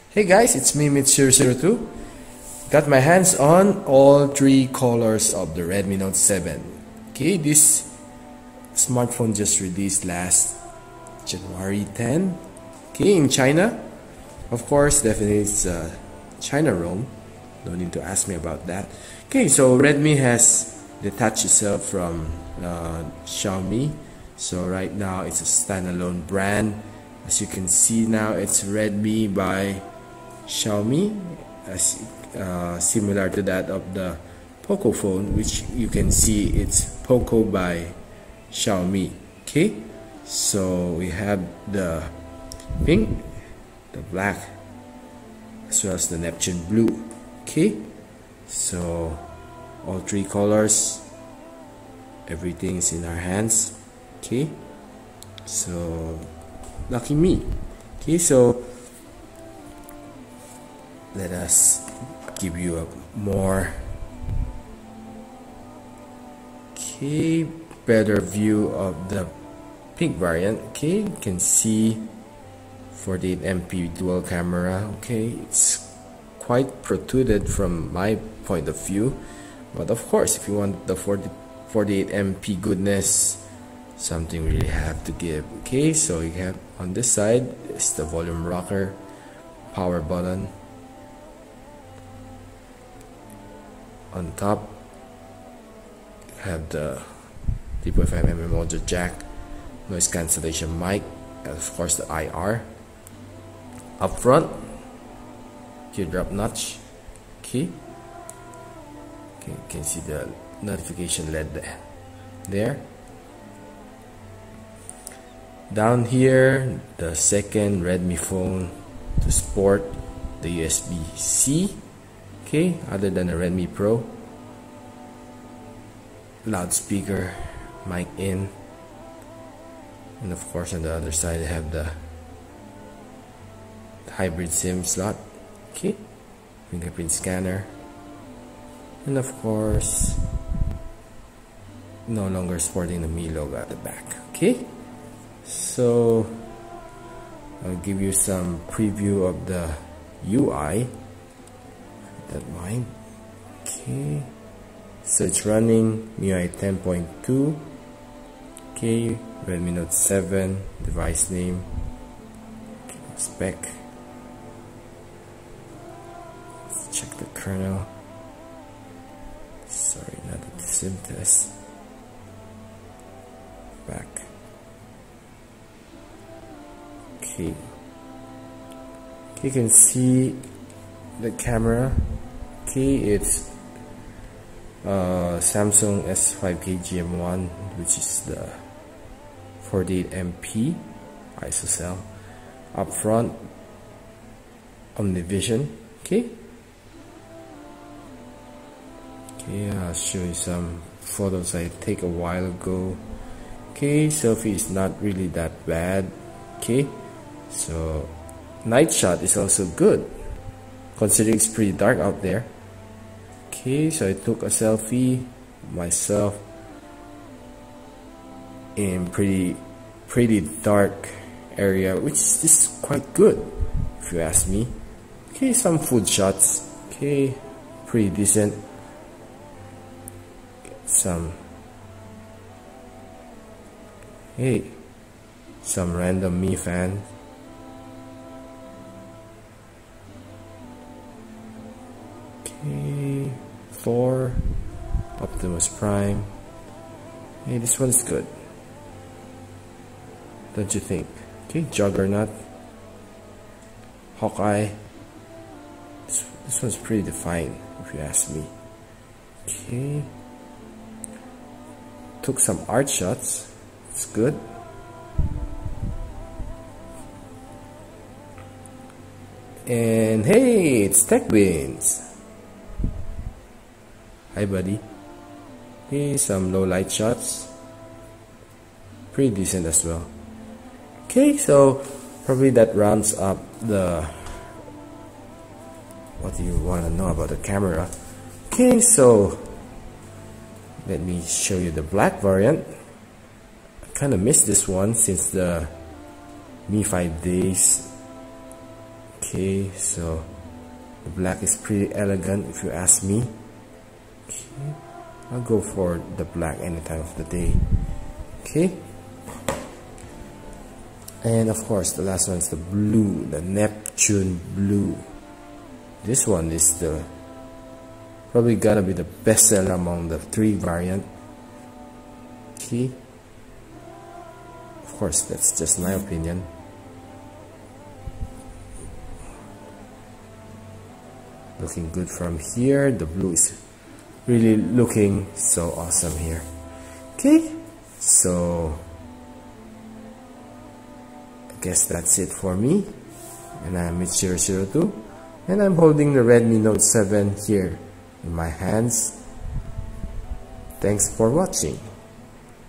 Hey guys, it's me Mit002. Got my hands on all three colors of the Redmi Note 7. Okay, this smartphone just released last January 10. Okay, in China. Of course, definitely it's China ROM. No need to ask me about that. Okay, so Redmi has detached itself from Xiaomi. So right now it's a standalone brand. As you can see now, it's Redmi by Xiaomi, similar to that of the Poco phone, which you can see it's Poco by Xiaomi. Okay, so we have the pink, the black, as well as the Neptune blue. Okay, so all three colors, everything's in our hands. Okay, so lucky me. Okay, so let us give you a more better view of the pink variant. Okay, you can see 48MP dual camera. Okay, it's quite protruded from my point of view, but of course if you want the 48MP goodness, something really have to give. Okay, so you have on this side is the volume rocker, power button. On top you have the 3.5mm audio jack, noise cancellation mic, and of course the IR. Up front, teardrop notch. Okay, you can see the notification LED there. Down here, the second Redmi phone to sport the USB-C. Okay, other than the Redmi Pro. Loudspeaker, mic in, and of course on the other side I have the hybrid SIM slot. Okay, fingerprint scanner, and of course no longer sporting the Mi logo at the back. Okay, so I'll give you some preview of the UI. That mine. Okay, so it's running MIUI 10.2. Okay, Redmi Note 7, device name, okay, spec. Let's check the kernel. Sorry, not the SIM test. Back. Okay, you can see the camera. Okay, it's Samsung S5K GM1, which is the 48MP ISO. Up front, OmniVision. Okay, I'll show you some photos I take a while ago. Okay, selfie is not really that bad. Okay, so night shot is also good, considering it's pretty dark out there. Okay, so I took a selfie myself in pretty dark area, which is quite good if you ask me. Okay, some food shots. Okay, pretty decent. Some random Mi fan. Okay, Thor, Optimus Prime. Hey, this one's good, don't you think? Okay, Juggernaut, Hawkeye. This one's pretty defined if you ask me. Okay, took some art shots. It's good. And hey, it's TechBeans. Hi buddy. Hey, some low light shots, pretty decent as well. Okay, so probably that rounds up the what do you want to know about the camera. Okay, so let me show you the black variant. I kind of missed this one since the Mi 5 days Okay, so the black is pretty elegant if you ask me. Okay, I'll go for the black any time of the day. Okay, and of course the last one is the blue, the Neptune blue. This one is the probably gonna be the best seller among the 3 variant. Okay, of course that's just my opinion. Looking good from here. The blue is really looking so awesome here. Okay, so I guess that's it for me. And I'm Mitch002, and I'm holding the Redmi Note 7 here in my hands. Thanks for watching.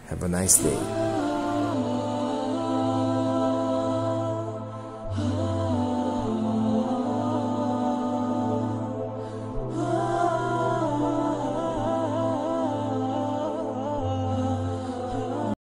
Have a nice day.